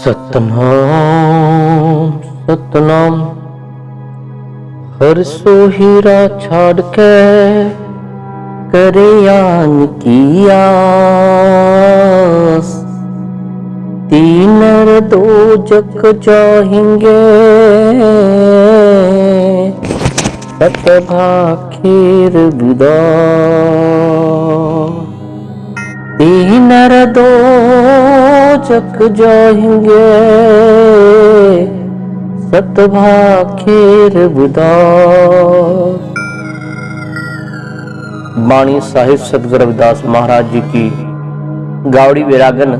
सतनाम सतनाम। हर सोहिरा छाड़ के करे यान की आस, तीन दो जग जाएंगे सतभा खीर विदा। तीन दो जग जाएंगे सतभा खीर विदा। बाणी साहिब सतगुरु रविदास महाराज जी की गावड़ी विरागन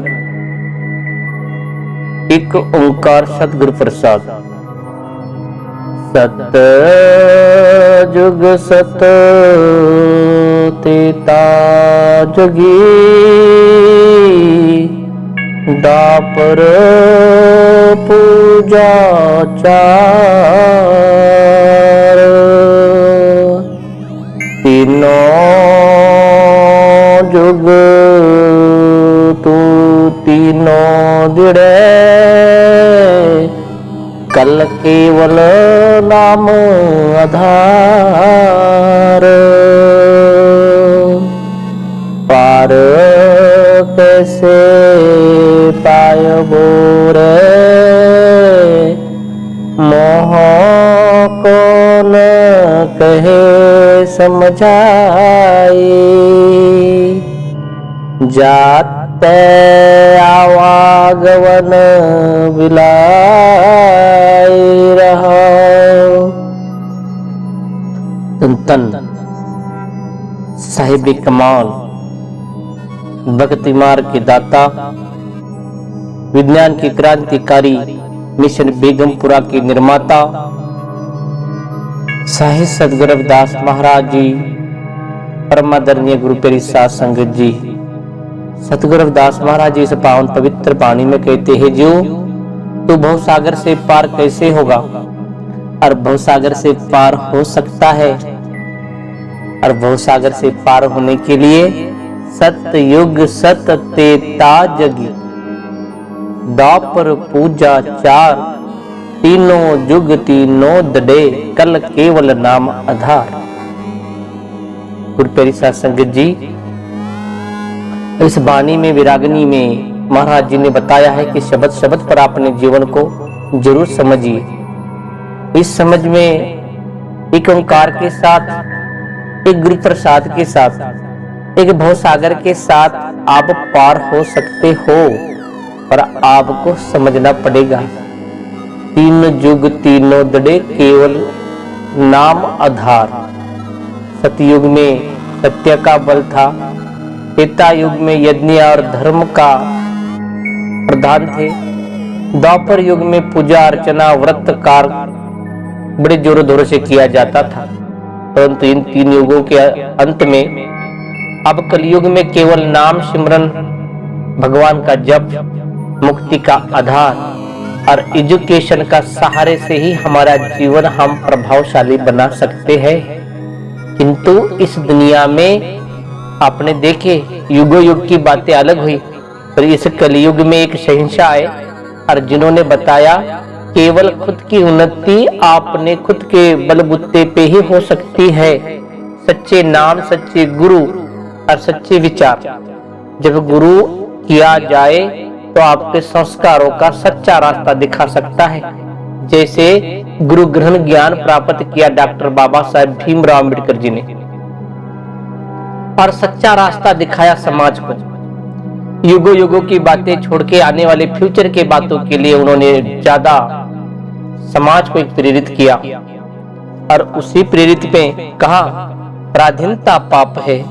एक ओंकार सतगुरु प्रसाद। सत जुग सत तेता जगी, दापर पूजा चार। तीनों जुग तू तीनों दिड़े, कल केवल नाम आधार। पार कैसे पायबो रे, मोह कौन कहे समझाई। जाते आवागवन विलाई रहा। तन साहिब कमाल, भक्ति मार्ग के दाता, विज्ञान की क्रांतिकारी, मिशन बेगमपुरा के निर्माता साहिब सतगुरु रविदास महाराज जी, परमादरणीय गुरु प्यारी साध संगत जी। सतगुरु रविदास महाराज जी इस पावन पवित्र वाणी में कहते हैं, जो तू भवसागर से पार कैसे होगा, और भवसागर से पार हो सकता है, और भवसागर से पार होने के लिए सतयुग सत तेता जगी, दापर पूजा चार। तीनों जुग तीनों दड़े, कल केवल नाम आधार। गुरु प्यारी साध संगत जी, इस वाणी में विरागनी में महाराज जी ने बताया है कि शब्द शब्द पर अपने जीवन को जरूर समझिए। इस समझ में एक ओंकार के साथ, एक गुरु प्रसाद के साथ, एक भवसागर के साथ आप पार हो सकते हो, पर आपको समझना पड़ेगा। तीन जुग तीनों दड़े, केवल नाम आधार। सतयुग में सत्य का बल था, त्रेता युग में यज्ञ और धर्म का प्रधान थे, द्वापर युग में पूजा अर्चना व्रत कार्य बड़े जोरों शोरों से किया जाता था। परंतु इन तीन युगों के अंत में अब कलयुग में केवल नाम सिमरन, भगवान का जप, मुक्ति का आधार और एजुकेशन का सहारे से ही हमारा जीवन हम प्रभावशाली बना सकते हैं। किंतु इस दुनिया में आपने देखे युगों युग की बातें अलग हुई, पर इस कलयुग में एक शहंशाह आए और जिन्होंने बताया केवल खुद की उन्नति आपने खुद के बलबूते पे ही हो सकती है। सच्चे नाम, सच्चे गुरु और सच्चे विचार जब गुरु किया जाए तो आपके संस्कारों का सच्चा रास्ता दिखा सकता है। जैसे गुरु ग्रहण ज्ञान प्राप्त किया डॉक्टर बाबा साहेब भीमराव अम्बेडकर जी ने, और सच्चा रास्ता दिखाया समाज को। युगों युगों की बातें छोड़ के आने वाले फ्यूचर के बातों के लिए उन्होंने ज्यादा समाज को एक प्रेरित किया, और उसी प्रेरित पे कहा, पराधीनता पाप है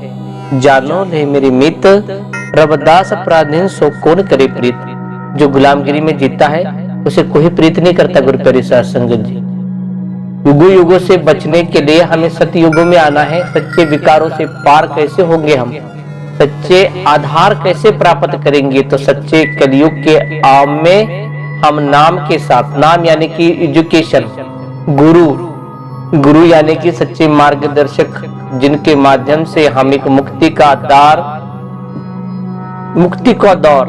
जानो ले मेरे मित्र, रविदास पराधीन सो कौन करे प्रीत। जो गुलामगिरी में जीता है उसे कोई प्रीत नहीं करता। गुरु प्यारी साध संगत जी, युगों युगों से बचने के लिए हमें सतयुगों में आना है। सच्चे विकारों से पार कैसे होंगे हम, सच्चे आधार कैसे प्राप्त करेंगे, तो सच्चे कलयुग के आम में हम नाम के साथ, नाम यानी कि एजुकेशन, गुरु यानी कि सच्चे मार्गदर्शक, जिनके माध्यम से हम एक मुक्ति का दौर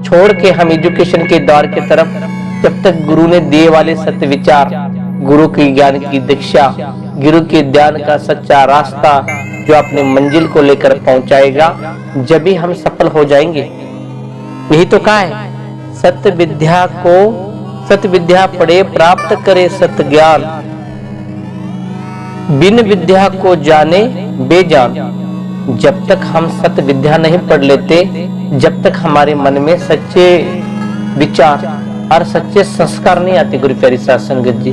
छोड़ के हम एजुकेशन के द्वार की तरफ, जब तक गुरु ने दिए वाले सत्य विचार, गुरु की ज्ञान की दीक्षा, गुरु के ध्यान का सच्चा रास्ता जो अपने मंजिल को लेकर पहुंचाएगा, जब भी हम सफल हो जाएंगे। यही तो कहा है, सत्य विद्या पढ़े प्राप्त करे सत्य ज्ञान, बिन विद्या को जाने बेजान। जब तक हम सत्य विद्या नहीं पढ़ लेते, जब तक हमारे मन में सच्चे विचार और सच्चे संस्कार नहीं आते गुरु प्यारी साध संगत जी,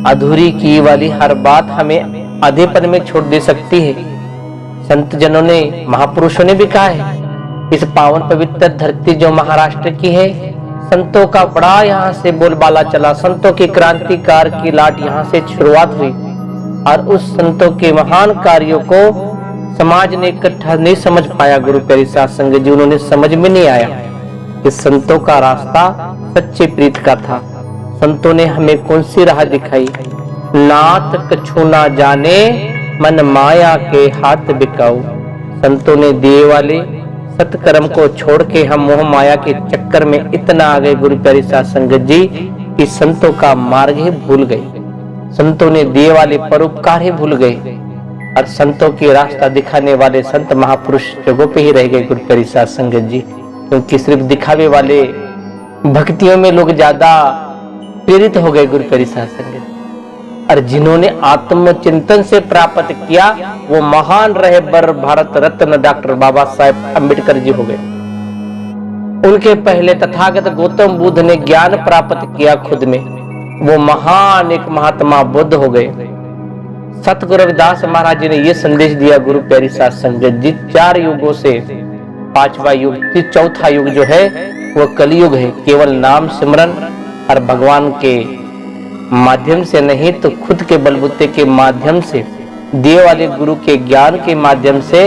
अधूरी की वाली हर बात हमें आधेपन में छोड़ दे सकती है। संत जनों ने, महापुरुषों ने भी कहा है, इस पावन पवित्र धरती जो महाराष्ट्र की है, संतों का बड़ा यहाँ से बोलबाला चला, संतों की क्रांतिकार की लाट यहाँ से शुरुआत हुई। और उस संतों के महान कार्यों को समाज ने इकट्ठा नहीं समझ पाया गुरु प्यारी साध संगत जी, उन्होंने समझ में नहीं आया कि संतों का रास्ता सच्चे प्रीत का था। संतों ने हमें कौन सी राह दिखाई, नाथ कछु ना जाने मन माया के हाथ बिकाऊ। संतों ने दिए वाले सत्कर्म को छोड़ के हम मोह माया के चक्कर में इतना आ गए गुरु प्यारी साध संगत जी कि संतों का मार्ग ही भूल गए, संतों ने दिए वाले परोपकार ही भूल गए, और संतों की रास्ता दिखाने वाले संत महापुरुष जगहों पे ही रह गए गुरु प्यारी साध संगत जी। क्योंकि सिर्फ दिखावे वाले भक्तियों में लोग ज्यादा प्रेरित हो गए गुरु प्यारी साध संगत, और जिन्होंने आत्मचिंतन से प्राप्त किया वो महान रहे बर भारत रत्न डॉक्टर बाबा साहेब अम्बेडकर जी हो गए। उनके पहले तथागत गौतम बुद्ध ने ज्ञान प्राप्त किया खुद में, वो महान एक महात्मा बुद्ध हो गए। सतगुरु रविदास महाराज जी ने ये संदेश दिया गुरु प्यारी साध संगत जी, 4 युगों से 5वां युग, 4था युग जो है वो कलयुग है। केवल नाम सिमरन और भगवान के माध्यम से नहीं तो खुद के बलबूते के माध्यम से, दिए वाले गुरु के ज्ञान के माध्यम से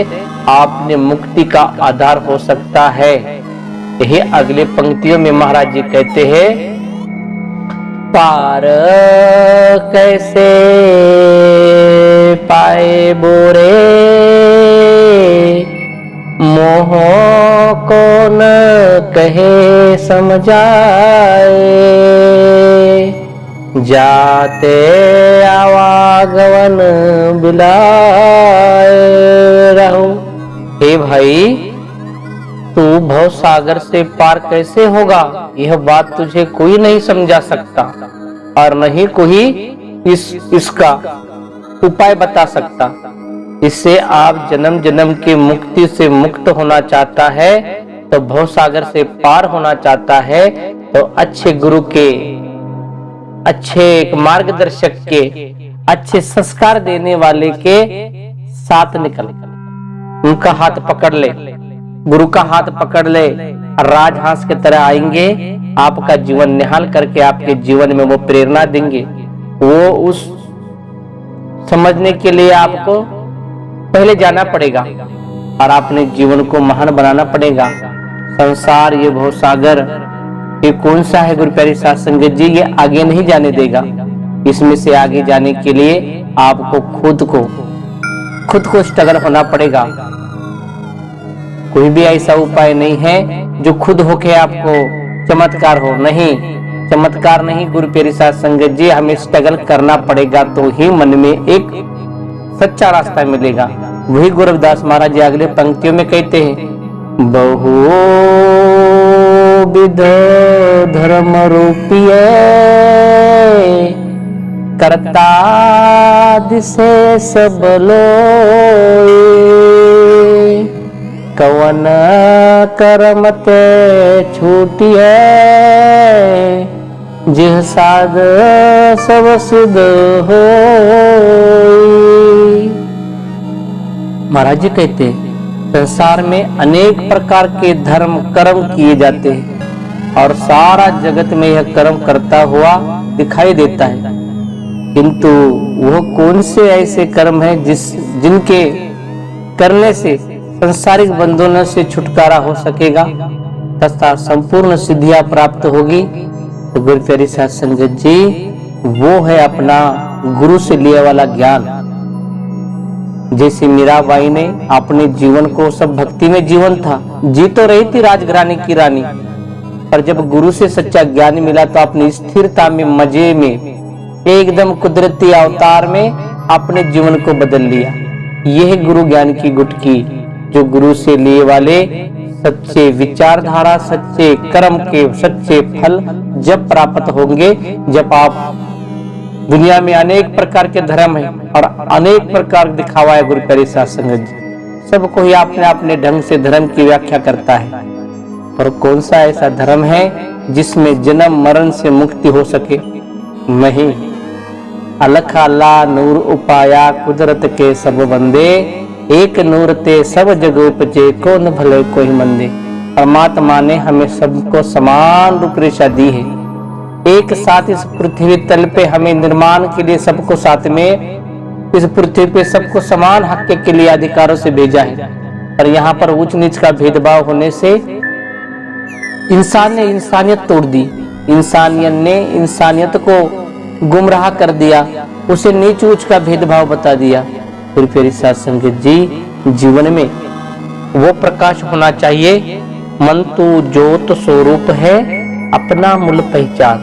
आपने मुक्ति का आधार हो सकता है। यही अगले पंक्तियों में महाराज जी कहते हैं, पार कैसे पाए बोरे मोह को न कहे समझाए, जाते आवागवन बिलाए रहो। हे भाई, तू भव सागर से पार कैसे होगा, यह बात तुझे कोई नहीं समझा सकता और नहीं कोई इसका उपाय बता सकता। इससे आप जन्म जन्म की मुक्ति से मुक्त होना चाहता है तो भव सागर से पार होना चाहता है तो अच्छे गुरु के, अच्छे एक मार्गदर्शक के, अच्छे संस्कार देने वाले के साथ निकल, उनका हाथ पकड़ ले, गुरु का हाथ पकड़ ले, राजहंस की तरह आएंगे, आपका जीवन निहाल करके आपके जीवन में वो प्रेरणा देंगे। वो उस समझने के लिए आपको पहले जाना पड़ेगा और अपने जीवन को महान बनाना पड़ेगा। संसार ये भवसागर ये कौन सा है गुरु प्यारी साध संगत जी, ये आगे नहीं जाने देगा। इसमें से आगे जाने के लिए आपको खुद को स्ट्रगल होना पड़ेगा। कोई भी ऐसा उपाय नहीं है जो खुद होके आपको चमत्कार हो, नहीं, चमत्कार नहीं गुरु प्यारी साध संगत जी, हमें स्ट्रगल करना पड़ेगा तो ही मन में एक सच्चा रास्ता मिलेगा। वही गुरु रविदास महाराज जी अगले पंक्तियों में कहते हैं, बहु विध धर्म रूपीय करता दिसे सब लोई, कवन करमत छूटिए जिह साध सब सिद्ध हो। महाराज जी कहते हैं, संसार में अनेक प्रकार के धर्म कर्म किए जाते हैं और सारा जगत में यह कर्म करता हुआ दिखाई देता है, किंतु वह कौन से ऐसे कर्म हैं जिनके करने से संसारिक बंधनों से छुटकारा हो सकेगा तथा संपूर्ण सिद्धियां प्राप्त होगी। तो गुरु प्यारी साध संगत जी, वो है अपना गुरु से लिया वाला ज्ञान। जैसे मीराबाई ने अपने जीवन को सब भक्ति में जीवन था, जी तो रही थी राजघराने की रानी, पर जब गुरु से सच्चा ज्ञान मिला तो अपनी स्थिरता में, मजे में, एकदम कुदरती अवतार में अपने जीवन को बदल लिया। यह गुरु ज्ञान की गुटकी, जो गुरु से लिए वाले सच्चे विचारधारा, सच्चे कर्म के सच्चे फल जब प्राप्त होंगे, जब आप दुनिया में अनेक प्रकार के धर्म है और अनेक प्रकार दिखावा है गुरु प्यारे साध संगत जी, सबको ही अपने अपने ढंग से धर्म की व्याख्या करता है। और कौन सा ऐसा धर्म है जिसमें जन्म मरण से मुक्ति हो सके? नहीं। अलख अल्लाह नूर उपाया कुदरत के सब बंदे, एक नूर ते सब जग उपजे को न भले कोई मंदे। परमात्मा ने हमें सबको समान रूप रेखा दी है। एक साथ इस पृथ्वी तल पे हमें निर्माण के लिए सबको साथ में इस पृथ्वी पे सबको समान हक के लिए अधिकारों से भेजा है। पर यहाँ पर ऊंच नीच का भेदभाव होने से इंसान ने इंसानियत तोड़ दी, इंसानियत ने इंसानियत को गुमराह कर दिया, उसे नीच ऊंच का भेदभाव बता दिया। फिर प्यारे साध संगत जी, जीवन में वो प्रकाश होना चाहिए, मन तू ज्योत स्वरूप है अपना मूल पहचान।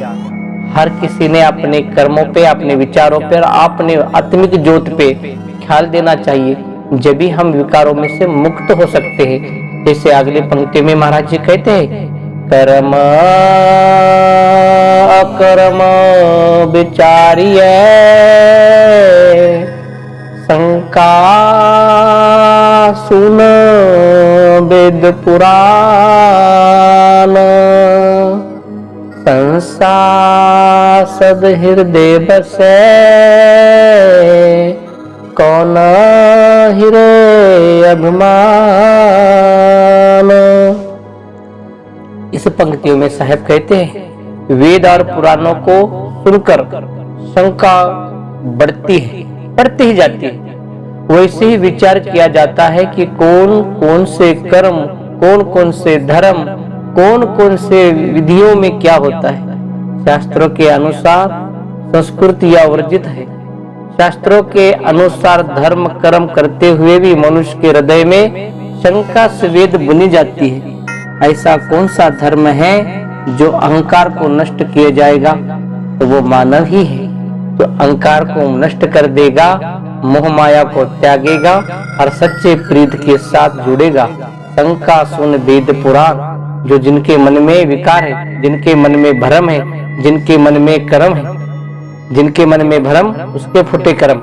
हर किसी ने अपने कर्मों पे, अपने विचारों पे, अपने आत्मिक ज्योत पे ख्याल देना चाहिए, जब भी हम विकारों में से मुक्त हो सकते हैं। जैसे अगले पंक्ति में महाराज जी कहते हैं, कर्म अकर्म विचारिए शंका सुन वेद पुराण, संसार हृदय बसे कौन हिरे अभिमान। इस पंक्तियों में साहब कहते हैं, वेद और पुराणों को सुनकर शंका बढ़ती है, बढ़ती ही जाती है। वैसे ही विचार किया जाता है कि कौन कौन से कर्म, कौन कौन से धर्म, कौन कौन से विधियों में क्या होता है। शास्त्रों के अनुसार संस्कृति या वर्जित है। शास्त्रों के अनुसार धर्म कर्म करते हुए भी मनुष्य के हृदय में शंका स्वेद बुनी जाती है। ऐसा कौन सा धर्म है जो अहंकार को नष्ट किया जाएगा? तो वो मानव ही है, तो अहंकार को नष्ट कर देगा, मोह माया को त्यागेगा और सच्चे प्रीत के साथ जुड़ेगा। शंका सुन वेद पुराण, जो जिनके मन में विकार है, जिनके मन में भ्रम है, जिनके मन में कर्म है, जिनके मन में भ्रम उसके फूटे कर्म।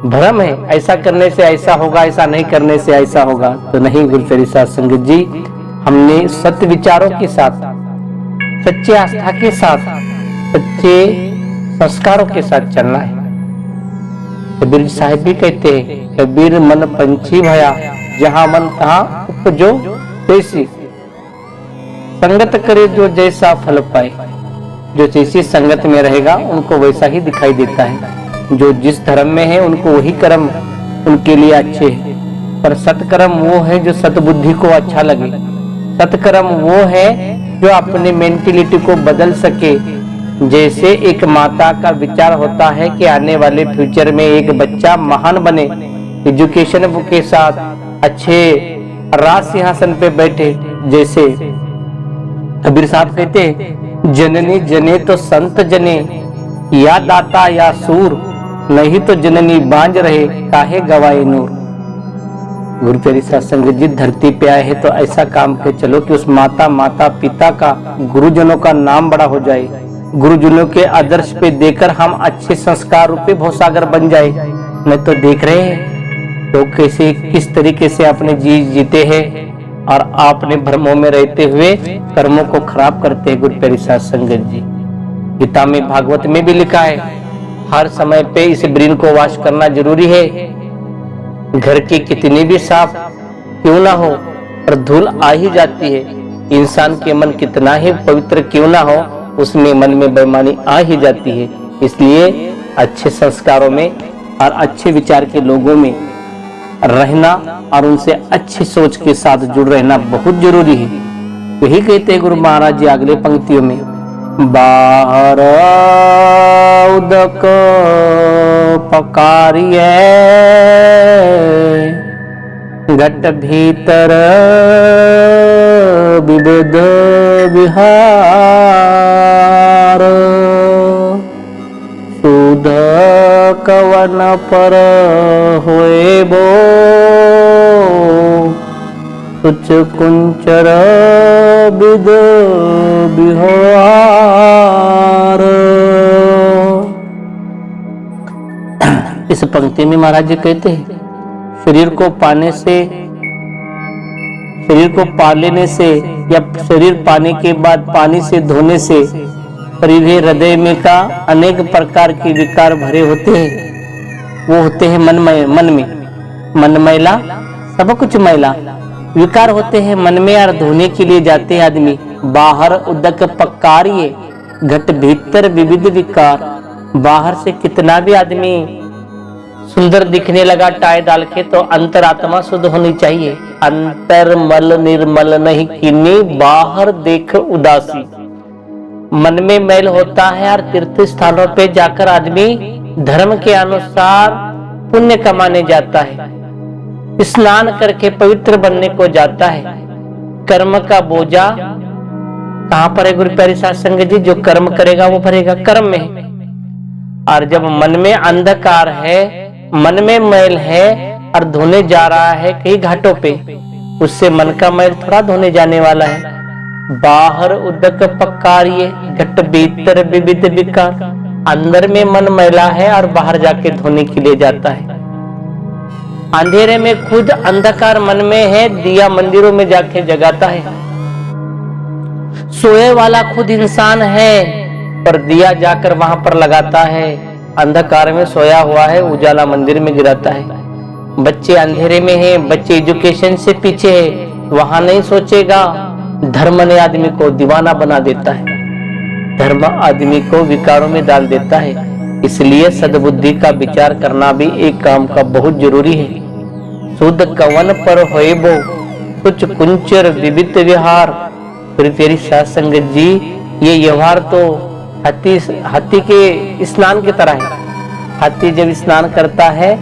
भ्रम है ऐसा करने से ऐसा होगा, ऐसा नहीं करने से ऐसा होगा, तो नहीं। गुरु प्यारे साध संगत जी, हमने सत्य विचारों के साथ, सच्चे आस्था के साथ, सच्चे संस्कारों के साथ चलना है। कबीर साहिब भी कहते हैं, कबीर मन पंछी भया जहां मन तहां उपजो तैसी, संगत करे जो जैसा फल पाए। जो जैसी संगत में रहेगा उनको वैसा ही दिखाई देता है। जो जिस धर्म में है उनको वही कर्म उनके लिए अच्छे हैं। पर सत्कर्म वो है जो सतबुद्धि को अच्छा लगे। सत्कर्म वो है जो अपने मेंटेलिटी को बदल सके। जैसे एक माता का विचार होता है कि आने वाले फ्यूचर में एक बच्चा महान बने, एजुकेशन के साथ अच्छे राज सिंहासन पे बैठे। जैसे कबीर साहब कहते, जननी जने तो संत जने, या दाता या सूर, नहीं तो जननी बांझ रहे काहे गवाए नूर। गुरु प्यारे साध संगत जी, धरती पे आए हैं तो ऐसा काम के चलो कि उस माता पिता का, गुरुजनों का नाम बड़ा हो जाए। गुरुजनों के आदर्श पे देकर हम अच्छे संस्कार रूपी भवसागर बन जाए। नहीं तो देख रहे हैं तो कैसे किस तरीके से अपने जीते हैं और आपने भ्रमों में रहते हुए कर्मों को खराब करते हैं। गुरु प्यारे साध संगत जी, गीता में भागवत में भी लिखा है, हर समय पे इस ब्रेन को वॉश करना जरूरी है। घर की कितनी भी साफ क्यों ना हो पर धूल आ ही जाती है। इंसान के मन कितना ही पवित्र क्यों ना हो, उसमें मन में बेईमानी आ ही जाती है। इसलिए अच्छे संस्कारों में और अच्छे विचार के लोगों में रहना और उनसे अच्छी सोच के साथ जुड़ रहना बहुत जरूरी है। यही कहते हैं गुरु महाराज जी अगले पंक्तियों में, बाहर उदक पकारिए घट भीतर विविध विहार, सुध कवन पर होए बो, तुच कुंचर विद विहार। इस पंक्ति में महाराज जी कहते हैं शरीर को पा लेने से या शरीर पाने के बाद पानी से धोने से शरीर हृदय में का अनेक प्रकार के विकार भरे होते हैं। वो होते हैं मन मैला, सब कुछ मैला विकार होते हैं मन में। और धोने के लिए जाते हैं आदमी बाहर उदक पक्कारिये, घट भीतर विविध विकार। बाहर से कितना भी आदमी सुंदर दिखने लगा टाई डाल के, तो अंतरात्मा शुद्ध होनी चाहिए। अंतर मल निर्मल नहीं कीनी, बाहर देख उदासी। मन में मैल होता है और तीर्थ स्थानों पे जाकर आदमी धर्म के अनुसार पुण्य कमाने जाता है, स्नान करके पवित्र बनने को जाता है। कर्म का बोझा कहां पर है गुरु प्यारी साध संगत जी? जो कर्म करेगा वो भरेगा, कर्म में। और जब मन में अंधकार है, मन में मैल है और धोने जा रहा है कई घाटों पे, उससे मन का मैल थोड़ा धोने जाने वाला है। बाहर उदक पक्कारिये, घट भीतर विविध विकार। अंदर में मन मैला है और बाहर जाके धोने के लिए जाता है। अंधेरे में खुद अंधकार मन में है, दिया मंदिरों में जाके जगाता है। सोए वाला खुद इंसान है पर दिया जाकर वहां पर लगाता है। अंधकार में सोया हुआ है, उजाला मंदिर में गिराता है। बच्चे अंधेरे में हैं, बच्चे एजुकेशन से पीछे है, वहां नहीं सोचेगा। धर्म ने आदमी को दीवाना बना देता है, धर्म आदमी को विकारों में डाल देता है। इसलिए सद्बुद्धि का विचार करना भी एक काम का बहुत जरूरी है। शुद्ध कवन पर होएबो, कुछ कुंचर विविध विहार। फिर तेरी साध संगत जी, ये व्यवहार तो हाथी के स्नान की तरह है। हाथी जब स्नान करता है,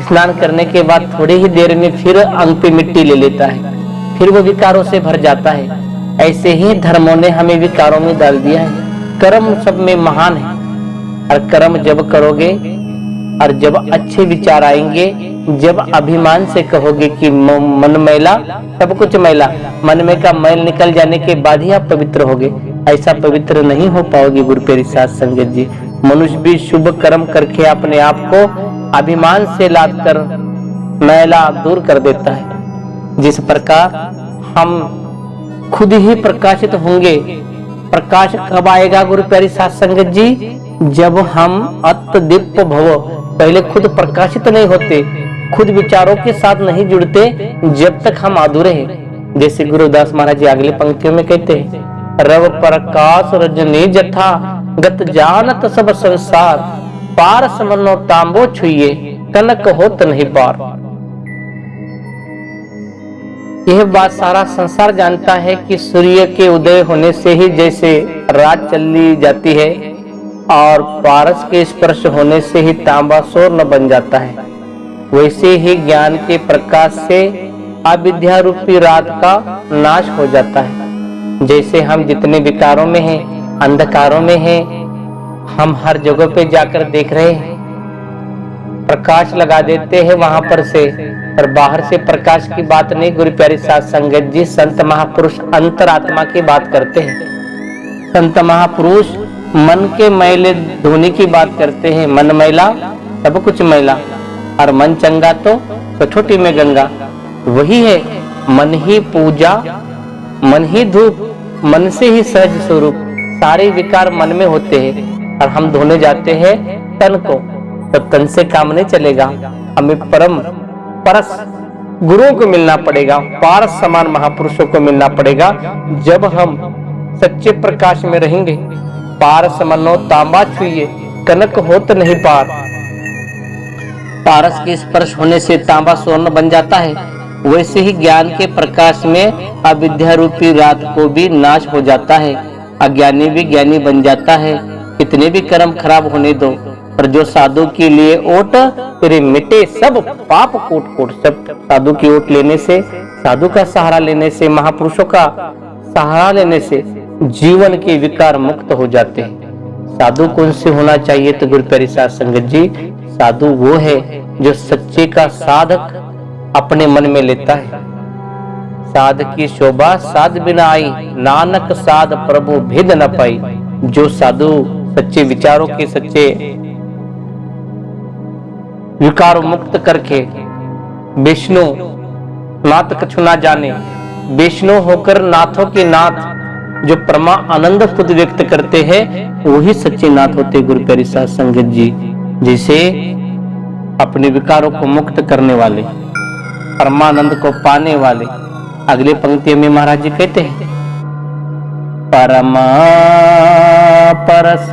स्नान करने के बाद थोड़ी ही देर में फिर अंग पे मिट्टी ले लेता है, फिर वो विकारों से भर जाता है। ऐसे ही धर्मों ने हमें विकारों में डाल दिया है। कर्म सब में महान है, और कर्म जब करोगे और जब अच्छे विचार आएंगे, जब अभिमान से कहोगे कि मन मैला, सब कुछ मैला, मन में का मैल निकल जाने के बाद ही आप पवित्र होगे। ऐसा पवित्र नहीं हो पाओगे गुरु प्यारी साध संगत जी। मनुष्य भी शुभ कर्म करके अपने आप को अभिमान से लाद कर मैला दूर कर देता है। जिस प्रकार हम खुद ही प्रकाशित होंगे। प्रकाश कब आएगा गुरु प्यारी साध संगत जी? जब हम अत्यदीप्त भव, पहले खुद प्रकाशित नहीं होते, खुद विचारों के साथ नहीं जुड़ते, जब तक हम अधूरे हैं। जैसे गुरुदास महाराज जी अगली पंक्तियों में कहते हैं, रव प्रकाश रजनी जथा, गत जानत सब संसार, पार समनो तांबो छुइए, कनक होत नहीं पार। यह बात सारा संसार जानता है कि सूर्य के उदय होने से ही जैसे रात चली जाती है और पारस के स्पर्श होने से ही तांबा स्वर्ण बन जाता है, वैसे ही ज्ञान के प्रकाश से अविद्या रूपी रात का नाश हो जाता है। जैसे हम जितने विकारों में हैं, अंधकारों में हैं, हम हर जगह पे जाकर देख रहे हैं, प्रकाश लगा देते हैं वहां पर से, पर बाहर से प्रकाश की बात नहीं। गुरु प्यारी साध संगत जी, संत महापुरुष अंतरात्मा की बात करते हैं। संत महापुरुष मन के मैले धोने की बात करते हैं। मन मैला, सब कुछ मैला, और मन चंगा तो कठोटी में गंगा। वही है मन ही पूजा, मन ही धूप, मन से ही सहज स्वरूप। सारे विकार मन में होते हैं और हम धोने जाते हैं तन को, तो तन से काम नहीं चलेगा। हमें परम परस गुरुओं को मिलना पड़ेगा, पारस समान महापुरुषों को मिलना पड़ेगा। जब हम सच्चे प्रकाश में रहेंगे, पारस मनो तांबा छुइए, कनक होत नहीं पार। पारस के स्पर्श होने से तांबा स्वर्ण बन जाता है, वैसे ही ज्ञान के प्रकाश में अविद्या रूपी रात को भी नाश हो जाता है। अज्ञानी भी ज्ञानी बन जाता है। कितने भी कर्म खराब होने दो, पर जो साधु के लिए ओट तेरे मिटे सब पाप कोट कोट। सब साधु की ओट लेने से, साधु का सहारा लेने से, महापुरुषों का सहारा लेने से जीवन के विकार मुक्त हो जाते हैं। साधु कौन से होना चाहिए? तो गुरु प्यारी साध संगत जी, साधु वो है जो सच्चे का साधक अपने मन में लेता है। साध की शोभा साध बिना आई, नानक साध प्रभु भेद न पाई। जो साधु सच्चे विचारों के, सच्चे विकारों मुक्त करके विष्णु नाथ कछु ना जाने, विष्णु होकर नाथों के नाथ जो परमा आनंद खुद व्यक्त करते हैं, वही सच्चे नाथ होते गुरु प्यारी साध संगत जी। जिसे अपने विकारों को मुक्त करने वाले, परमानंद को पाने वाले। अगले पंक्ति में महाराज जी कहते हैं, परमा परस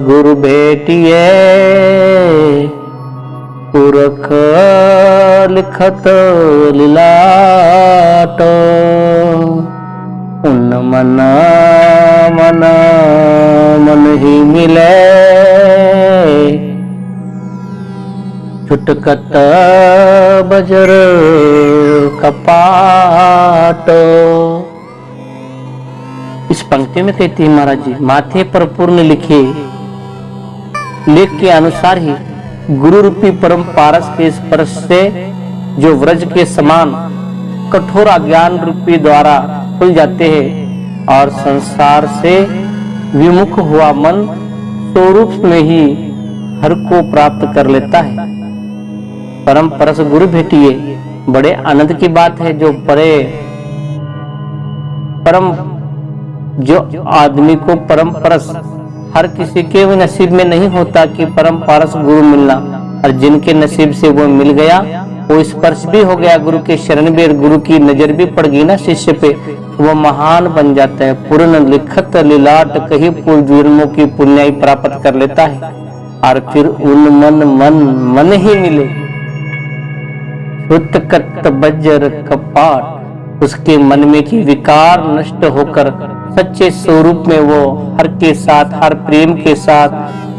गुरु भेटिए, पुरख लिखत लीलाटो। उन मना मना मन ही मिले, छुटकत बजर कपाटो। इस पंक्ति में कहते हैं महाराज जी, माथे पर पूर्ण लिखे लेख के अनुसार ही गुरु रूपी परम पारस के स्पर्श से जो व्रज के समान कठोर अज्ञान रूपी द्वारा खुल जाते हैं और संसार से विमुख हुआ मन स्वरूप में ही हर को प्राप्त कर लेता है। परम परस गुरु भेटिए, बड़े आनंद की बात है। जो जो आदमी को परम परस, हर किसी के नसीब में नहीं होता कि परम पारस गुरु मिलना, और जिनके नसीब से वो मिल गया, वो स्पर्श भी हो गया गुरु के शरण में, गुरु की नजर भी पड़ गई ना शिष्य पे, वो महान बन जाता है। पूर्ण लिखत लीलाट कहीं पूर्व जन्मों की पुण्याई प्राप्त कर लेता है। और फिर उन मन ही मिले, उत्कट बज्र कपाट, उसके मन में की विकार नष्ट होकर सच्चे स्वरूप में वो हर के साथ, हर प्रेम के साथ,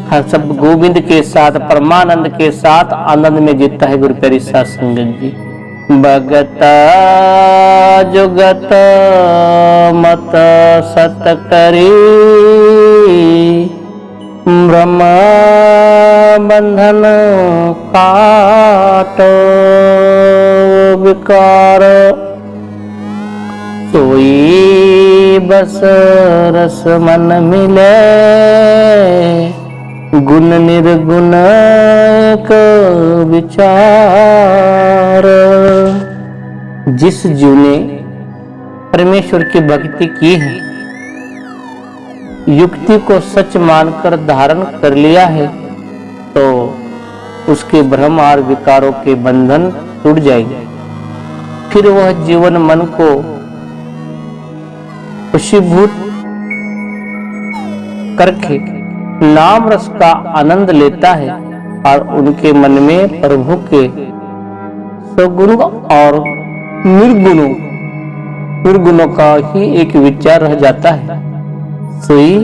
हर सब गोविंद के साथ, परमानंद के साथ आनंद में जीता है गुरु प्यारी साध संगत जी। भगता जुगत मत सत करी, ब्रह्म बंधन काटो। विकार सोई बस रस मन मिले, गुण निर्गुण को विचार। जिस जीव ने परमेश्वर की भक्ति की है, युक्ति को सच मानकर धारण कर लिया है, तो उसके भ्रम और विकारों के बंधन टूट जाएंगे। फिर वह जीवन मन को खुशीभूत करके नाम रस का आनंद लेता है, और उनके मन में प्रभु के सगुण और निर्गुणों का ही एक विचार रह जाता है। सोई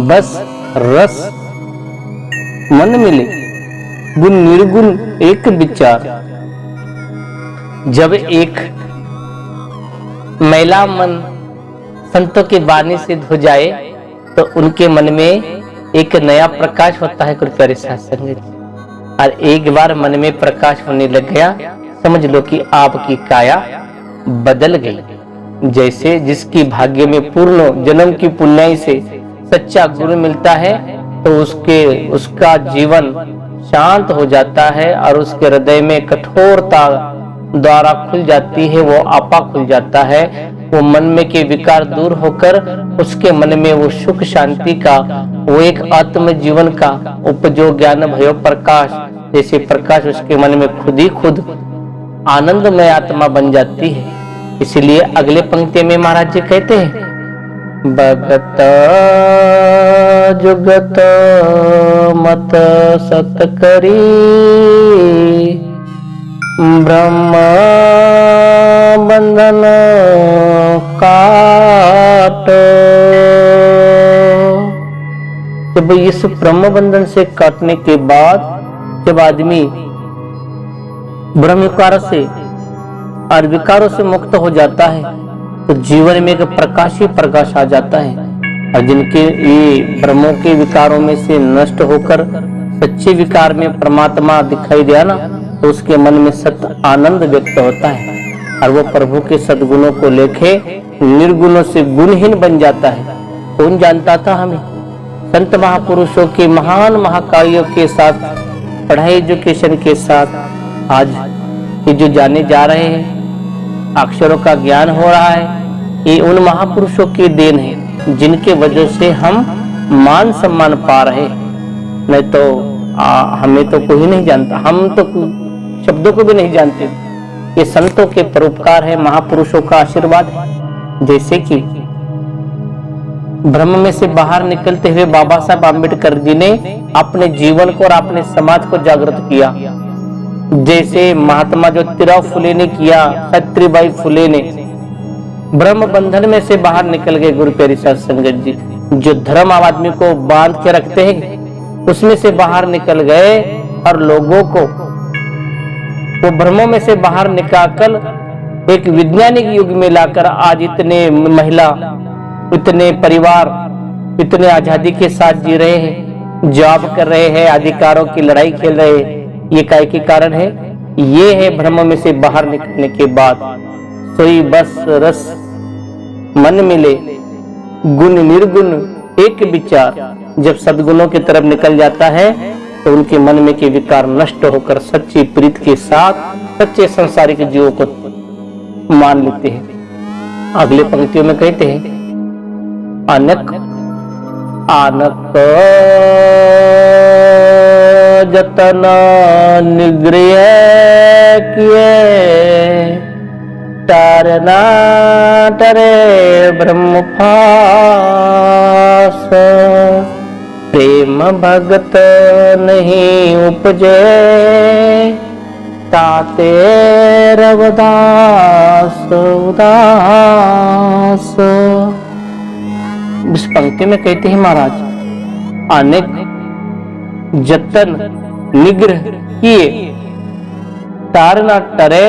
बस रस मन मिले, गुण निर्गुण एक विचार। जब एक मैला मन संतों की वाणी से धो जाए, तो उनके मन में एक नया प्रकाश होता है गुरु प्यारे साध संगत। और एक बार मन में प्रकाश होने लग गया, समझ लो कि आपकी काया बदल गई। जैसे जिसकी भाग्य में पूर्ण जन्म की पुण्याई से सच्चा गुरु मिलता है, तो उसका जीवन शांत हो जाता है, और उसके हृदय में कठोरता द्वारा खुल जाती है, वो आपा खुल जाता है। वो मन में के विकार दूर होकर उसके मन में वो सुख शांति का, वो एक आत्म जीवन का उपजो ज्ञान भयो प्रकाश, जैसे प्रकाश उसके मन में खुद ही खुद आनंदमय आत्मा बन जाती है। इसलिए अगले पंक्ति में महाराज जी कहते हैं, भगत जुगत मत सत करी, ब्रह्म बंधन काट। जब इस ब्रह्म बंधन से काटने के बाद जब आदमी ब्रह्म विकार से और विकारों से मुक्त हो जाता है, तो जीवन में एक प्रकाश ही प्रकाश आ जाता है। और जिनके ये भ्रमों के विकारों में से नष्ट होकर सच्चे विकार में परमात्मा दिखाई दिया ना, तो उसके मन में सत्य आनंद व्यक्त होता है और वो प्रभु के सद्गुणों को लेके निर्गुणों से गुणहीन बन जाता है। कौन जानता था हमें? संत महापुरुषों के महान महाकाव्यों के साथ, पढ़ाई एजुकेशन के साथ आज ये जो जाने जा रहे हैं, अक्षरों का ज्ञान हो रहा है, ये उन महापुरुषों की देन है जिनके वजह से हम मान सम्मान पा रहे। नहीं तो हमें तो कोई नहीं जानता, हम तो शब्दों को भी नहीं जानते। ये संतों के परोपकार है, महापुरुषों का आशीर्वाद है। जैसे कि भ्रम में से बाहर निकलते हुए बाबा साहब आम्बेडकर जी ने अपने जीवन को और अपने समाज को जागृत किया। जैसे महात्मा ज्योतिराव फुले ने किया, सावित्रीबाई फुले ने ब्रह्म बंधन में से बाहर निकल गए। गुरु प्यारी साध संगत जी जो धर्म आदमी को बांध के रखते हैं उसमें से बाहर निकल गए और लोगों को वो भ्रमों में से बाहर निकालकर एक वैज्ञानिक युग में लाकर आज इतने महिला, इतने परिवार, इतने आजादी के साथ जी रहे हैं, जॉब कर रहे हैं, अधिकारों की लड़ाई खेल रहे हैं। ये काय के कारण है? ये है भ्रम में से बाहर निकलने के बाद सोई बस रस मन मिले, गुण निर्गुण एक विचार। जब सद्गुणों की तरफ निकल जाता है तो उनके मन में के विकार नष्ट होकर सच्ची प्रीत के साथ सच्चे संसारिक जीवों को मान लेते हैं। अगले पंक्तियों में कहते हैं, अनक आनक जतन निग्रह किए, तारना टरे ब्रह्म फास, प्रेम भगत नहीं उपजे, ताते रवदास उदास। इस पंक्ति में कहते हैं महाराज, अनेक जतन निग्रह किए, तार न टरे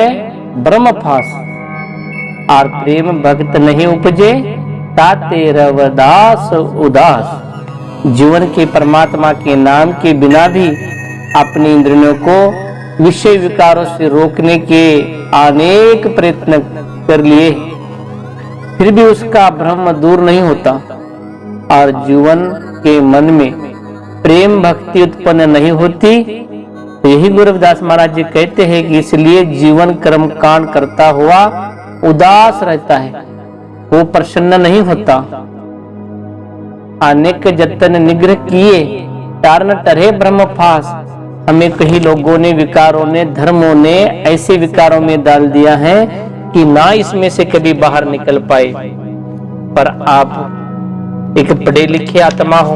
ब्रह्म फास, और प्रेम भक्त नहीं उपजे, ताते रवदास उदास। जीवन के परमात्मा के नाम के बिना भी अपनी इंद्रियों को विषय विकारों से रोकने के अनेक प्रयत्न कर लिए, फिर भी उसका भ्रम दूर नहीं होता और जीवन के मन में प्रेम भक्ति उत्पन्न नहीं होती। यही गुरुदास महाराज जी कहते हैं कि इसलिए जीवन कर्म कांड करता हुआ उदास रहता है, वो प्रसन्न नहीं होता। अनेक जतन निग्रह किए, तारन टरे ब्रह्म फास। हमें कई लोगों ने, विकारों ने, धर्मों ने ऐसे विकारों में डाल दिया है कि ना इसमें से कभी बाहर निकल पाए। पर आप एक पढ़े लिखे आत्मा हो,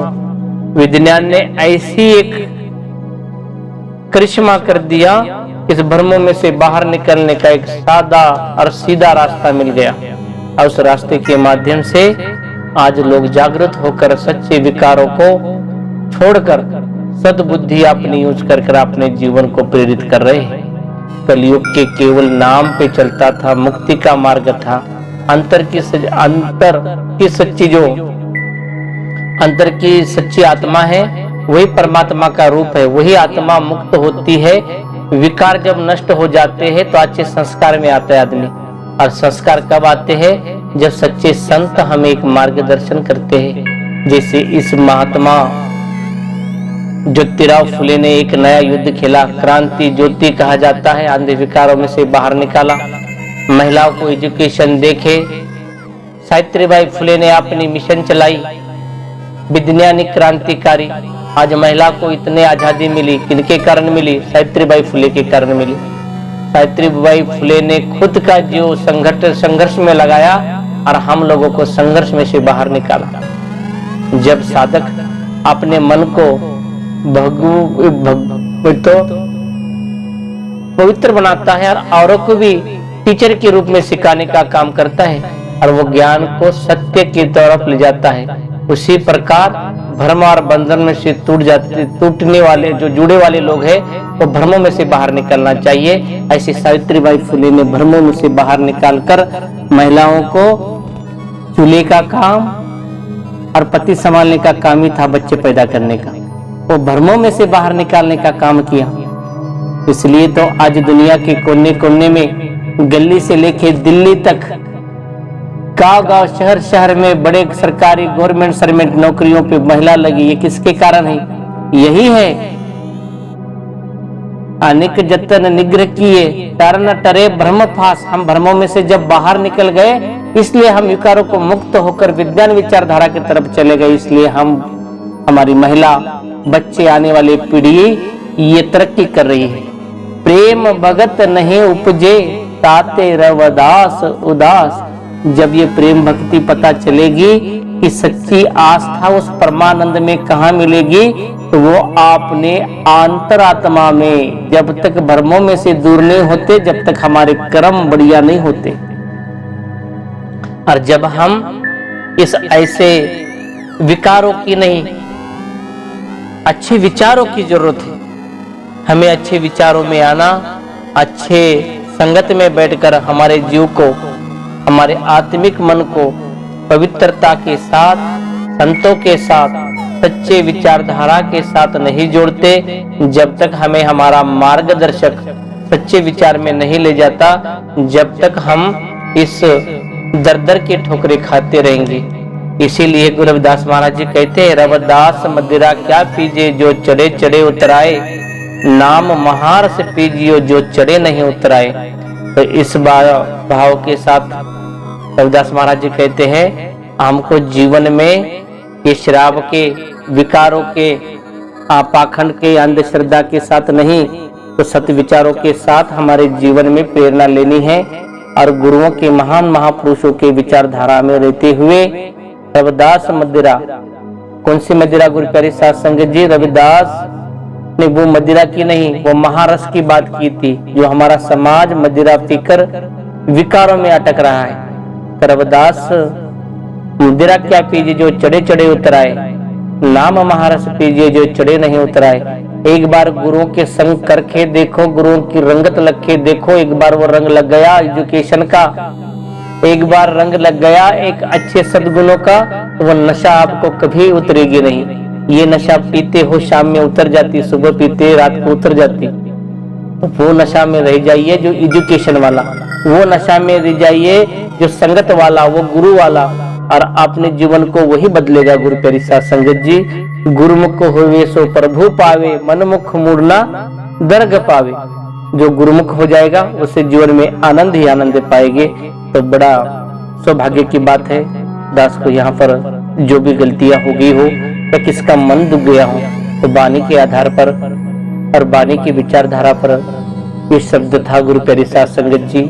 विज्ञान ने ऐसी एक करिश्मा कर दिया, इस भ्रमों में से बाहर निकलने का एक सादा और सीधा रास्ता मिल गया। और उस रास्ते के माध्यम से आज लोग जागृत होकर सच्चे विकारों को छोड़कर सद्बुद्धि अपनी यूज कर अपने जीवन को प्रेरित कर रहे हैं। कलयुग के केवल नाम पे चलता था, मुक्ति का मार्ग था। अंतर की सच्ची जो अंतर की सच्ची आत्मा है वही परमात्मा का रूप है। वही आत्मा मुक्त होती है। विकार जब नष्ट हो जाते हैं तो अच्छे संस्कार में आता है आदमी। और संस्कार कब आते हैं? जब सच्चे संत हमें एक मार्गदर्शन करते हैं। जैसे इस महात्मा ज्योतिराव फुले ने एक नया युद्ध खेला, क्रांति ज्योति कहा जाता है, अंधे विकारों में से बाहर निकाला, महिलाओं को एजुकेशन देखे। सावित्रीबाई फुले ने अपनी मिशन चलाई, वैज्ञानिक क्रांतिकारी। आज महिला को इतने आजादी मिली, किनके कारण मिली? सावित्रीबाई फुले के कारण मिली। सावित्रीबाई फुले ने खुद का जीव संघर्ष में लगाया और हम लोगों को संघर्ष में से बाहर निकाला। जब साधक अपने मन को पवित्र बनाता है और औरों को भी टीचर के रूप में सिखाने का काम करता है और वो ज्ञान को सत्य की तरफ ले जाता है, उसी प्रकार भ्रम और बंधन में से टूटने वाले जो जुड़े वाले लोग हैं वो भ्रमों में से बाहर निकलना चाहिए। ऐसे सावित्रीबाई फुले ने भ्रमों में से बाहर निकालकर महिलाओं को चूल्हे का काम और पति संभालने का काम ही था, बच्चे पैदा करने का, वो भ्रमों में से बाहर निकालने का काम किया। इसलिए तो आज दुनिया के कोने कोने में, गली से लेके दिल्ली तक, गांव-गांव, शहर-शहर में बड़े सरकारी गवर्नमेंट सर्वेंट नौकरियों पे महिला लगी। ये किसके कारण है? यही है, अनेक जतन निग्रह किए कारण टरे भ्रम फास। हम भ्रमों में से जब बाहर निकल गए, इसलिए हम विकारों को मुक्त होकर विज्ञान विचारधारा की तरफ चले गए। इसलिए हमारी महिला, बच्चे, आने वाली पीढ़ी ये तरक्की कर रही है। प्रेम भगत नहीं उपजे ताते रवदास उदास। जब ये प्रेम भक्ति पता चलेगी कि सच्ची आस्था उस परमानंद में कहाँ मिलेगी, तो वो आपने अंतरात्मा में, जब तक भ्रमों में से दूर नहीं होते, जब तक हमारे कर्म बढ़िया नहीं होते। और जब हम इस ऐसे विकारों की नहीं, अच्छे विचारों की जरूरत है। हमें अच्छे विचारों में आना, अच्छे संगत में बैठकर हमारे जीव को, हमारे आत्मिक मन को पवित्रता के साथ, संतों के साथ, सच्चे विचारधारा के साथ नहीं जोड़ते, जब तक हमें हमारा मार्गदर्शक सच्चे विचार में नहीं ले जाता, जब तक हम इस दर के ठोकरे खाते रहेंगे। इसीलिए गुरु रविदास महाराज जी कहते हैं, रविदास मदिरा क्या पीजे जो चढ़े चढ़े उतराए, नाम महारस पीजियो जो चढ़े नहीं उतराए। तो इस भाव के साथ रविदास महाराज जी कहते हैं, हमको जीवन में ये शराब के, विकारों के, पाखंड के, अंधश्रद्धा के साथ नहीं, तो सत्य विचारों के साथ हमारे जीवन में प्रेरणा लेनी है। और गुरुओं के, महान महापुरुषों के विचारधारा में रहते हुए रविदास मदिरा, कौन सी मदिरा? गुरु प्यारे साध संगत जी, रविदास ने वो मदिरा की नहीं, वो महारस की बात की थी, जो हमारा समाज मदिरा पीकर विकारों में अटक रहा है। रविदास मदिरा क्या पीजिए जो चढ़े चढ़े उतराए, नाम महारस पीजिए जो चढ़े नहीं उतराए। एक बार गुरुओं के संग करके देखो, गुरुओं की रंगत लग के देखो, एक बार वो रंग लग गया एजुकेशन का, एक बार रंग लग गया एक अच्छे सद्गुणों का, तो वो नशा आपको कभी उतरेगी नहीं। ये नशा पीते हो शाम में उतर जाती, सुबह पीते रात को उतर जाती। तो वो नशा में रह जाइए जो एजुकेशन वाला, वो नशा में रह जाइए जो संगत वाला, वो गुरु वाला, और अपने जीवन को वही बदलेगा। गुरु प्यारी साध संगत जी, गुरुमुख होवे सो प्रभु पावे, मनमुख मुड़ना दर्ग पावे। जो गुरुमुख हो जाएगा उसे जीवन में आनंद ही आनंद पाएंगे। तो बड़ा सौभाग्य की बात है। दास को यहाँ पर जो भी गलतियां हो गई हो या किसका मन दुख गया हो, तो वाणी के आधार पर और वाणी की विचारधारा पर ये शब्द था गुरु प्यारे साध संगत जी।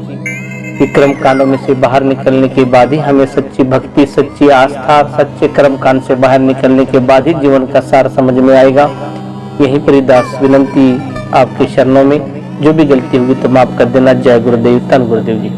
कर्म कांडों में से बाहर निकलने के बाद ही हमें सच्ची भक्ति, सच्ची आस्था, सच्चे कर्म कांड से बाहर निकलने के बाद ही जीवन का सार समझ में आएगा। यही पर दास विनंती आपके शरणों में, जो भी गलती होगी तो माफ कर देना। जय गुरुदेव, धन गुरुदेव जी।